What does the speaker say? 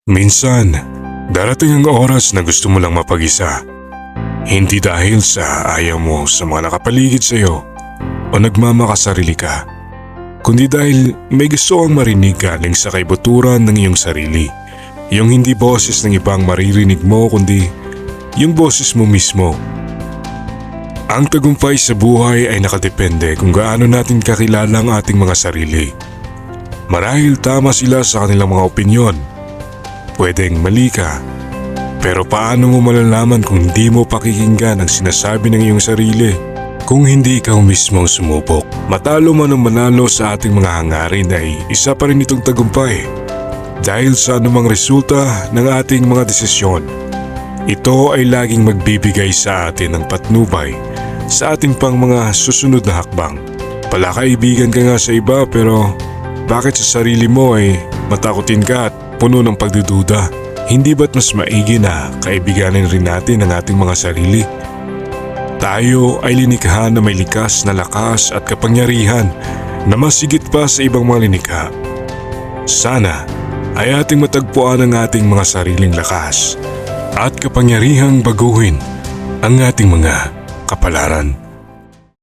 Minsan, darating ang oras na gusto mo lang mapag-isa. Hindi dahil sa ayaw mo sa mga nakapaligid sa iyo o nagmamakasarili ka, kundi dahil may gusto kang marinig galing sa kaibuturan ng iyong sarili. Yung hindi boses ng ibang maririnig mo kundi yung boses mo mismo. Ang tagumpay sa buhay ay nakadepende kung gaano natin kakilala ang ating mga sarili. Marahil tama sila sa kanilang mga opinyon. Pwedeng mali ka. Pero paano mo malalaman kung hindi mo pakikinggan ang sinasabi ng iyong sarili? Kung hindi ikaw mismong sumubok, matalo man o manalo sa ating mga hangarin ay isa pa rin itong tagumpay. Dahil sa anumang resulta ng ating mga desisyon, ito ay laging magbibigay sa atin ng patnubay sa ating pang mga susunod na hakbang. Palakaibigan ka nga sa iba pero bakit sa sarili mo ay matakotin ka at puno ng pagdududa? Hindi ba't mas maigi na kaibiganin rin natin ang ating mga sarili? Tayo ay linikha na may likas na lakas at kapangyarihan na mas higit pa sa ibang mga linikha. Sana ay ating matagpuan ang ating mga sariling lakas at kapangyarihang baguhin ang ating mga kapalaran.